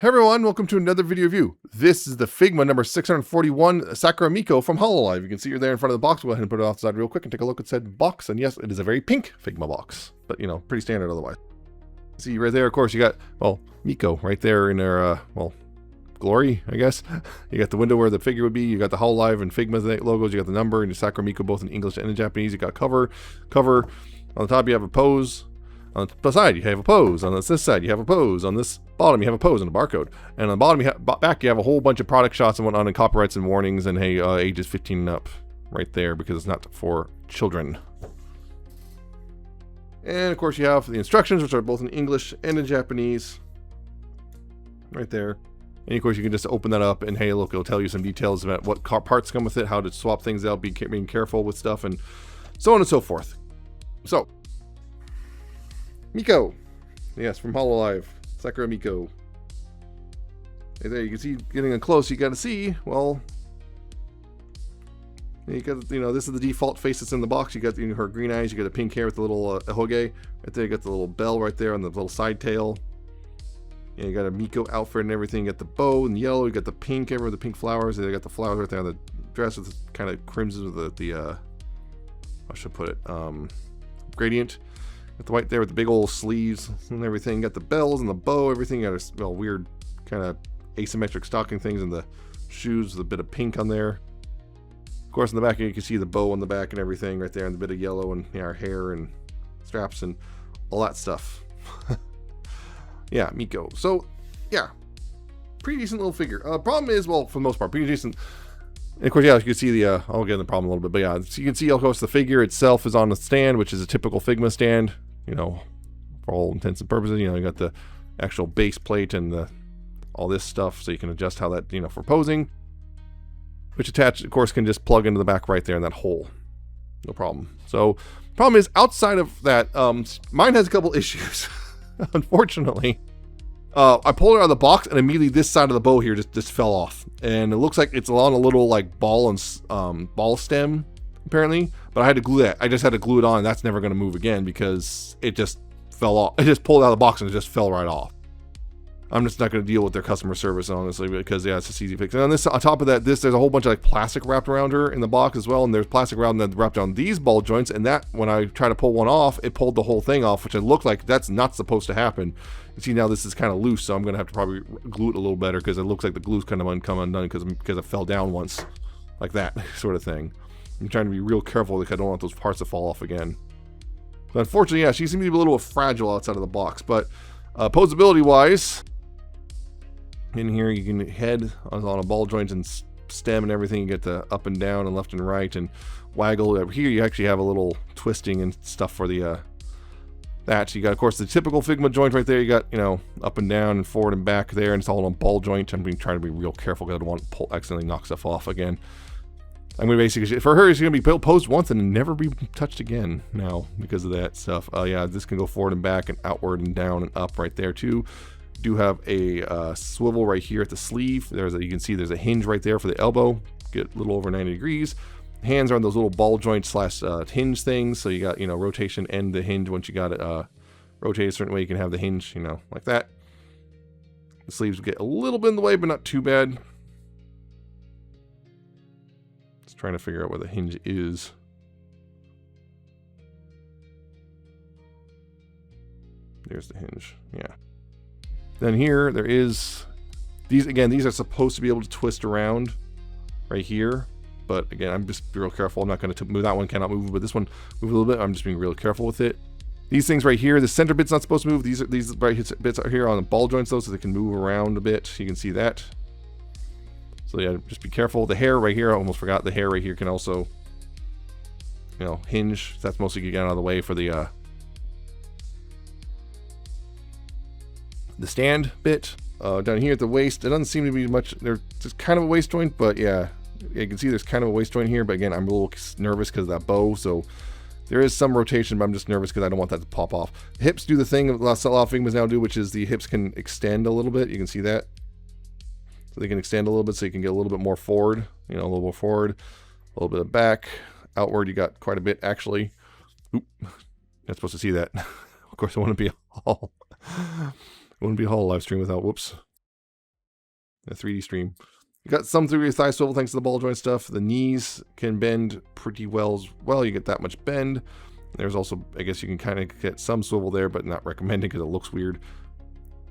Hey everyone, welcome to another video review. This is the Figma number 641 Sakura Miko from HoloLive. You can see her there in front of the box. We'll go ahead and put it off the side real quick and take a look at said box. And yes, it is a very pink Figma box, but you know, pretty standard otherwise. See right there, of course, you got, well, Miko right there in her, glory, I guess. You got the window where the figure would be. You got the HoloLive and Figma logos. You got the number and your Sakura Miko both in English and in Japanese. You got cover. On the top, you have a pose. On the side, you have a pose. On this side, you have a pose. On this bottom, you have a pose and a barcode. And on the bottom, back, you have a whole bunch of product shots and whatnot, and copyrights and warnings, and hey, ages 15 and up, right there, because it's not for children. And of course, you have the instructions, which are both in English and in Japanese, right there. And of course, you can just open that up, and hey, look, it'll tell you some details about what parts come with it, how to swap things out, being careful with stuff, and so on and so forth. So, Miko, yes, from HoloLive, Sakura Miko. Right there, you can see, getting in close, you got to see, well, you got, you know, this is the default face that's in the box. You got her green eyes, you got the pink hair with the little hoge. Right there, you got the little bell right there on the little side tail. And you got a Miko outfit and everything. You got the bow and yellow, you got the pink everywhere, the pink flowers. They got the flowers right there on the dress with the kind of crimson with the how should I put it? Gradient. Got the white there with the big old sleeves and everything. Got the bells and the bow, everything. Got a well, weird kind of asymmetric stocking things and the shoes with a bit of pink on there. Of course, in the back, you can see the bow on the back and everything right there, and the bit of yellow and our hair and straps and all that stuff. Yeah, Miko. So, yeah, pretty decent little figure. Problem is, well, for the most part, pretty decent. And of course, yeah, you can see the, I'll get in the problem a little bit, but yeah, so you can see, of course, the figure itself is on the stand, which is a typical Figma stand, you know, for all intents and purposes. You know, you got the actual base plate and the all this stuff, so you can adjust how that, you know, for posing, which attached, of course, can just plug into the back right there in that hole. No problem. So, problem is, outside of that, mine has a couple issues, unfortunately. I pulled it out of the box, and immediately this side of the bow here just fell off, and it looks like it's on a little like ball and ball stem apparently. But I had to glue that. I just had to glue it on, and that's never going to move again because it just fell off. I just pulled it out of the box and it just fell right off. I'm just not going to deal with their customer service, honestly, because yeah, it's just easy fix. And on this, on top of that, there's a whole bunch of like plastic wrapped around her in the box as well, and there's plastic wrapped around these ball joints. And that, when I try to pull one off, it pulled the whole thing off, which it looked like that's not supposed to happen. You see now this is kind of loose, so I'm going to have to probably glue it a little better because it looks like the glue's kind of come undone because it fell down once, like that sort of thing. I'm trying to be real careful because I don't want those parts to fall off again. But unfortunately, yeah, she seems to be a little fragile outside of the box, but posability wise. In here, you can head on a ball joint and stem and everything. You get the up and down and left and right and waggle. Over here, you actually have a little twisting and stuff for the that. So you got, of course, the typical Figma joint right there. You got, you know, up and down and forward and back there, and it's all on a ball joint. I'm trying to be real careful because I don't want to accidentally knock stuff off again. I'm going to basically, for her, it's going to be posed once and never be touched again now because of that stuff. Yeah, this can go forward and back and outward and down and up right there too. Do have a swivel right here at the sleeve. You can see there's a hinge right there for the elbow. Get a little over 90 degrees. Hands are on those little ball joint slash hinge things. So you got, you know, rotation and the hinge. Once you got it rotated a certain way, you can have the hinge, you know, like that. The sleeves get a little bit in the way, but not too bad. Just trying to figure out where the hinge is. There's the hinge. Yeah. Then here, there is, these are supposed to be able to twist around right here. But again, I'm just real careful. I'm not going to move. That one cannot move, but this one move a little bit. I'm just being real careful with it. These things right here, the center bit's not supposed to move. These right bits are here on the ball joints though, so they can move around a bit. You can see that. So yeah, just be careful. The hair right here, I almost forgot. The hair right here can also, you know, hinge. That's mostly to get out of the way for the stand bit. Down here at the waist, it doesn't seem to be much. There's just kind of a waist joint, but yeah, you can see there's kind of a waist joint here. But again, I'm a little nervous because of that bow, so there is some rotation, but I'm just nervous because I don't want that to pop off. The hips do the thing a lot of Figmas now do, which is the hips can extend a little bit. You can see that. So they can extend a little bit so you can get a little bit more forward, you know, a little more forward, a little bit of back. Outward, you got quite a bit actually. Oop, not supposed to see that. Of course, I want to be all. It wouldn't be a whole live stream without, whoops. a 3D stream. You got some 3D thigh swivel thanks to the ball joint stuff. The knees can bend pretty well as well. You get that much bend. There's also, I guess you can kind of get some swivel there, but not recommended because it looks weird.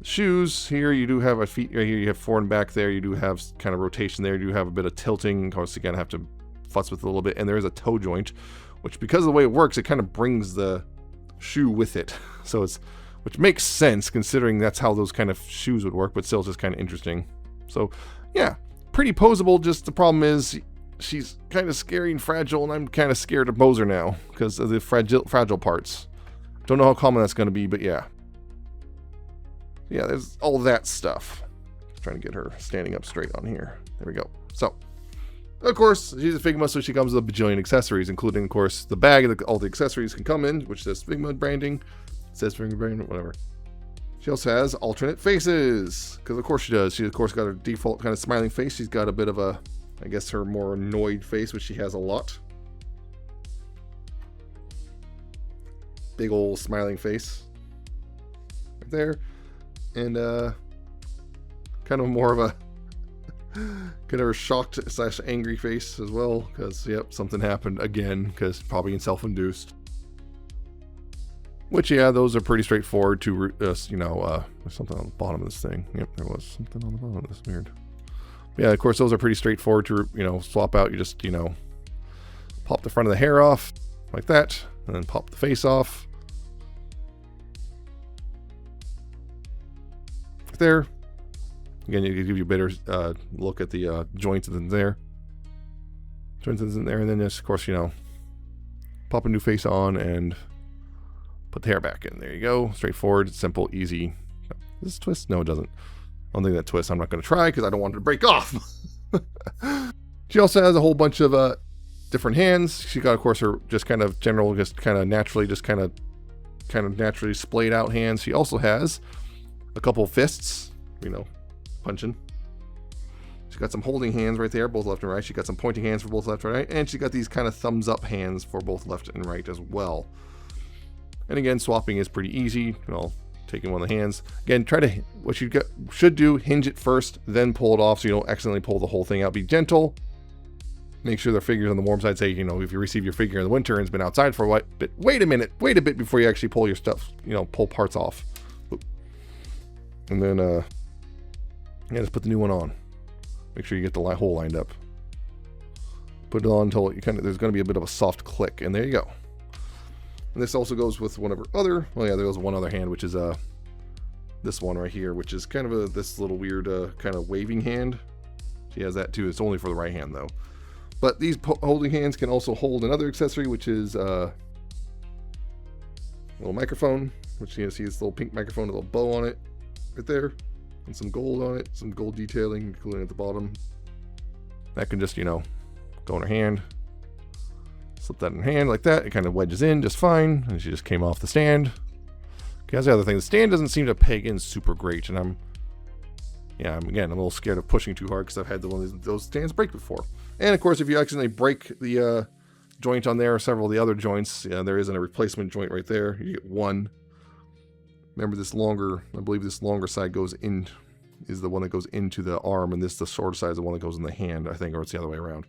Shoes, here you do have a feet, right here you have forward and back there. You do have kind of rotation there. You do have a bit of tilting. Of course, you kind of have to futz with it a little bit. And there is a toe joint, which because of the way it works, it kind of brings the shoe with it. So it's, which makes sense considering that's how those kind of shoes would work, but still just kind of interesting. So yeah, pretty posable. Just the problem is she's kind of scary and fragile, and I'm kind of scared to pose her now because of the fragile parts. Don't know how common that's going to be, but yeah. Yeah, there's all that stuff. Trying to get her standing up straight on here. There we go. So, of course, she's a Figma, so she comes with a bajillion accessories, including, of course, the bag that all the accessories can come in, which says Figma branding. It says Figma branding, whatever. She also has alternate faces, because of course she does. She, of course, got her default kind of smiling face. She's got a bit of a, I guess, her more annoyed face, which she has a lot. Big old smiling face. Right there. And kind of more of a kind of a shocked / angry face as well, because yep, something happened again, because probably self-induced. Which yeah, those are pretty straightforward to you know. There's something on the bottom of this thing. Yep, there was something on the bottom of this. Weird. Yeah, of course those are pretty straightforward to swap out. You just pop the front of the hair off like that, and then pop the face off. There. Again, you give you a better look at the joints in there. Joints in there, and then just, of course, pop a new face on and put the hair back in. There you go. Straightforward, simple, easy. Does this twist? No, it doesn't. I don't think that twists. I'm not going to try because I don't want it to break off. She also has a whole bunch of different hands. She got, of course, her just kind of general, just kind of naturally, naturally splayed out hands. She also has a couple of fists, punching. She's got some holding hands right there, both left and right. She got some pointing hands for both left and right, and she got these kind of thumbs up hands for both left and right as well. And again, swapping is pretty easy. Taking one of the hands. Again, what you should do, hinge it first, then pull it off so you don't accidentally pull the whole thing out. Be gentle. Make sure the figure's on the warm side. Say, if you receive your figure in the winter and it's been outside for a while, but wait a minute, wait a bit before you actually pull your stuff, pull parts off. And then, just put the new one on. Make sure you get the hole lined up. Put it on until there's going to be a bit of a soft click, and there you go. And this also goes with one of her other, there goes one other hand, which is this one right here, which is kind of this little weird kind of waving hand. She has that too. It's only for the right hand though. But these holding hands can also hold another accessory, which is a little microphone, which you see this little pink microphone, a little bow on it. Right there, and some gold on it, some gold detailing, including at the bottom. That can just, go in her hand. Slip that in her hand like that. It kind of wedges in just fine, and she just came off the stand. Okay, that's the other thing. The stand doesn't seem to peg in super great, and I'm a little scared of pushing too hard because I've had those stands break before. And of course, if you accidentally break the joint on there or several of the other joints, there isn't a replacement joint right there. You get one. Remember this longer, I believe this longer side is the one that goes into the arm, and the shorter side is the one that goes in the hand, I think, or it's the other way around.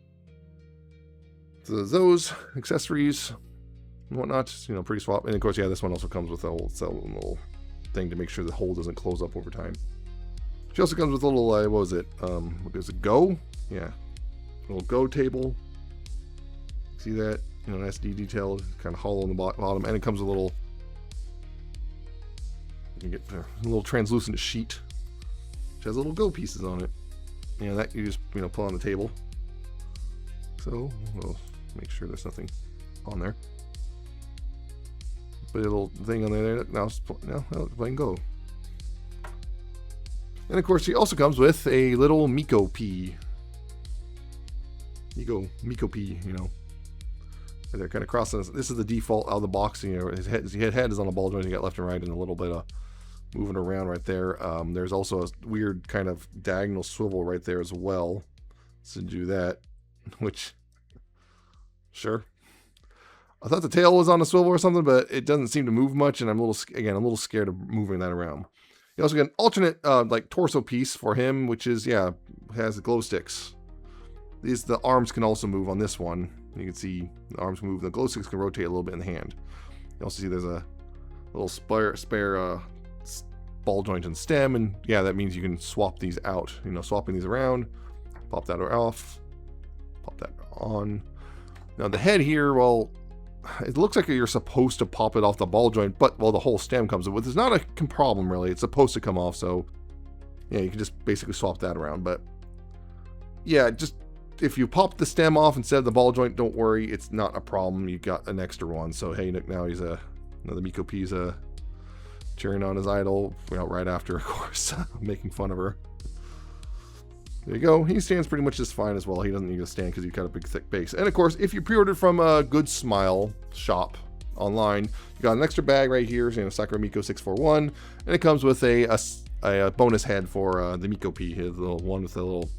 So those accessories and whatnot, pretty swap. And of course, this one also comes with a little thing to make sure the hole doesn't close up over time. She also comes with a little, what was it? Is it Go? Yeah. A little Go table. See that? SD detailed, kind of hollow in the bottom, and it comes with a little. You get a little translucent sheet which has little Go pieces on it. That you just put on the table. So we'll make sure there's nothing on there. Put a little thing on there. Now letting go. And of course, she also comes with a little Miko P. Miko P. They're kind of crossing. This is the default out of the box. His head is on a ball joint. You got left and right, and a little bit of moving around right there. There's also a weird kind of diagonal swivel right there as well. So do that, which, sure. I thought the tail was on a swivel or something, but it doesn't seem to move much, and I'm a little scared of moving that around. You also get an alternate like torso piece for him, which is, yeah, has the glow sticks. The arms can also move on this one. You can see the arms move. The glow sticks can rotate a little bit in the hand. You also see there's a little spare ball joint and stem, and yeah, that means you can swap these out. You know, swapping these around. Pop that off. Pop that on. Now the head here, well, it looks like you're supposed to pop it off the ball joint, but well, the whole stem comes with. It's not a problem really. It's supposed to come off, so yeah, you can just basically swap that around. But yeah, just if you pop the stem off instead of the ball joint, don't worry, it's not a problem. You got an extra one. So hey, now he's another Miko P's cheering on his idol. Right after, of course, making fun of her. There you go. He stands pretty much just fine as well. He doesn't need to stand because he's got a big thick base. And of course, if you pre-ordered from a Good Smile shop online, you got an extra bag right here, Sakura Miko 641, and it comes with a bonus head for the Miko P, his little one with the little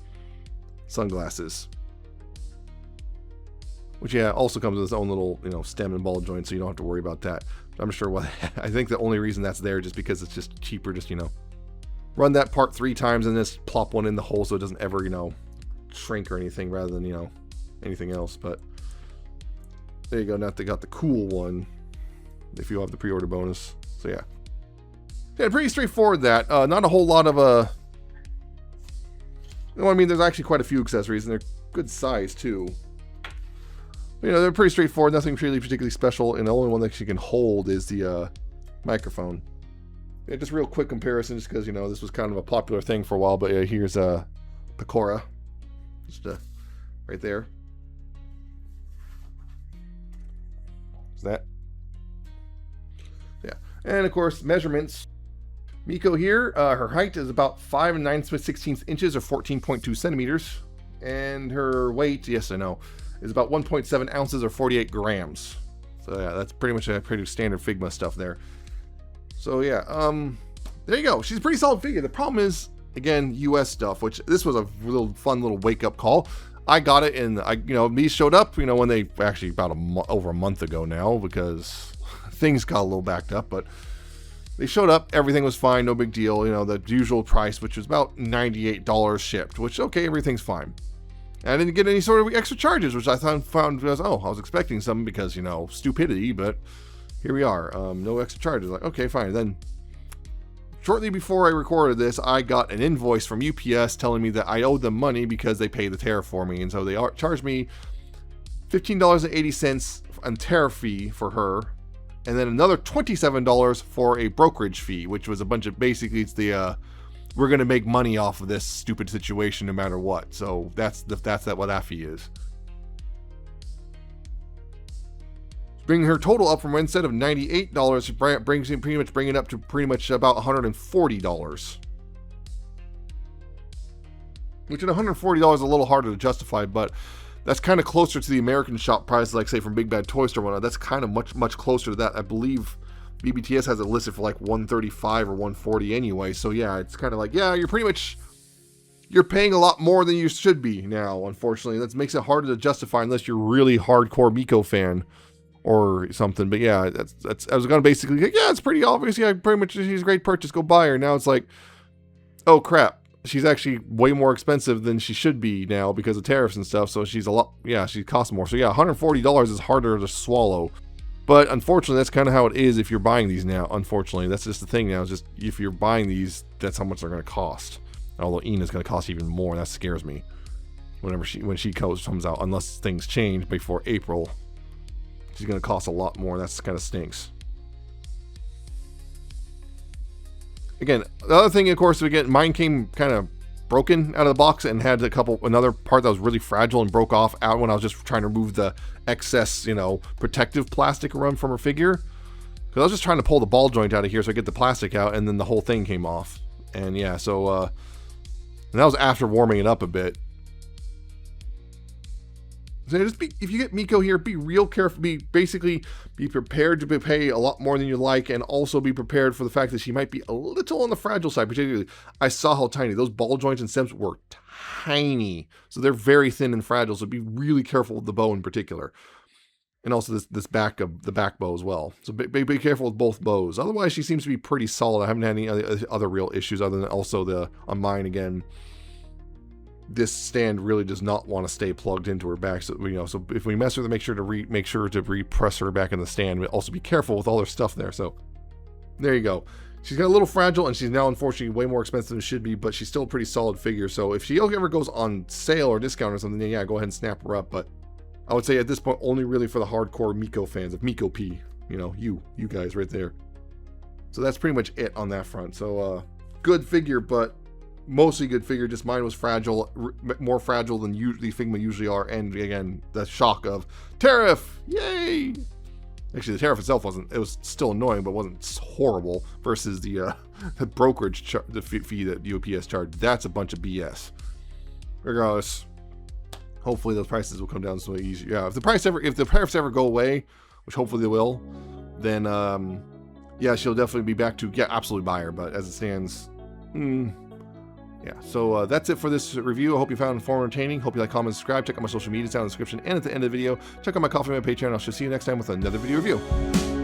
sunglasses. Which yeah, also comes with its own little stem and ball joint, so you don't have to worry about that. I'm sure what I think the only reason that's there just because it's just cheaper, just run that part 3 times and just plop one in the hole so it doesn't ever, shrink or anything rather than, anything else. But there you go. Now they got the cool one if you have the pre-order bonus. So yeah. Yeah, pretty straightforward that. Not a whole lot of, I mean, there's actually quite a few accessories and they're good size too. But, they're pretty straightforward. Nothing really particularly special. And the only one that you can hold is the microphone. Yeah, just real quick comparison, just because this was kind of a popular thing for a while. But here's Sakura, just right there. Is that? Yeah, and of course measurements. Miko here, her height is about 5 9/16 inches or 14.2 centimeters, and her weight, yes I know, is about 1.7 ounces or 48 grams. So yeah, that's pretty much a pretty standard Figma stuff there. So yeah, there you go. She's a pretty solid figure. The problem is, again, US stuff, which this was a little fun little wake up call. I got it and these showed up, when they actually about over a month ago now, because things got a little backed up, but they showed up, everything was fine, no big deal. The usual price, which was about $98 shipped, which okay, everything's fine. And I didn't get any sort of extra charges, which I found I was expecting some because, stupidity, but here we are. No extra charges. Like, okay, fine. Then shortly before I recorded this, I got an invoice from UPS telling me that I owed them money because they paid the tariff for me. And so they charged me $15.80 on tariff fee for her. And then another $27 for a brokerage fee, which was a bunch of, basically it's the, we're going to make money off of this stupid situation no matter what. So that's what that fee is. Bringing her total up from instead of $98, brings it up to pretty much about $140. Which at $140 is a little harder to justify, but that's kind of closer to the American shop prices, like say from Big Bad Toy Store or whatnot. That's kind of much closer to that. I believe BBTS has it listed for like $135 or $140 anyway. So yeah, it's kind of like, yeah, you're paying a lot more than you should be now, unfortunately. That makes it harder to justify unless you're really hardcore Miko fan or something. But yeah, that's I was gonna basically like, yeah, it's pretty obvious. Yeah, pretty much she's a great purchase. Go buy her. Now it's like, oh crap, she's actually way more expensive than she should be now because of tariffs and stuff. So she's a lot. Yeah, she costs more. So yeah, $140 is harder to swallow. But unfortunately, that's kind of how it is if you're buying these now. Unfortunately, that's just the thing now. Is just if you're buying these, that's how much they're going to cost. Although Ina's going to cost even more. That scares me. When she comes out, unless things change before April, she's going to cost a lot more. That's kind of stinks. Again, the other thing, of course, mine came kind of broken out of the box and had another part that was really fragile and broke off out when I was just trying to remove the excess, protective plastic around from her figure. Because I was just trying to pull the ball joint out of here so I get the plastic out, and then the whole thing came off. And yeah, so and that was after warming it up a bit. So if you get Miko here, be real careful. Be prepared to pay a lot more than you like, and also be prepared for the fact that she might be a little on the fragile side. Particularly, I saw how tiny those ball joints and stems were. Tiny, so they're very thin and fragile. So be really careful with the bow in particular. And also this back bow as well. So be careful with both bows. Otherwise, she seems to be pretty solid. I haven't had any other real issues other than also on mine again. This stand really does not want to stay plugged into her back. So so if we mess with her, make sure to repress her back in the stand. But also be careful with all her stuff there. So there you go. She's got a little fragile, and she's now unfortunately way more expensive than it should be. But she's still a pretty solid figure. So if she ever goes on sale or discount or something, then yeah, go ahead and snap her up. But I would say at this point, only really for the hardcore Miko fans of Miko P. You guys right there. So that's pretty much it on that front. So good figure, but mostly good figure. Just mine was fragile, more fragile than the Figma usually are. And again, the shock of tariff, yay! Actually, the tariff itself wasn't. It was still annoying, but wasn't horrible. Versus the brokerage fee that UPS charged. That's a bunch of BS. Regardless. Hopefully those prices will come down so easy. Yeah, if the tariffs ever go away, which hopefully they will, then yeah, she'll definitely be back to absolutely buy her. But as it stands, yeah. So that's it for this review. I hope you found it informative and entertaining. Hope you like, comment, subscribe. Check out my social media down in the description and at the end of the video. Check out my Coffee, my Patreon. I shall see you next time with another video review.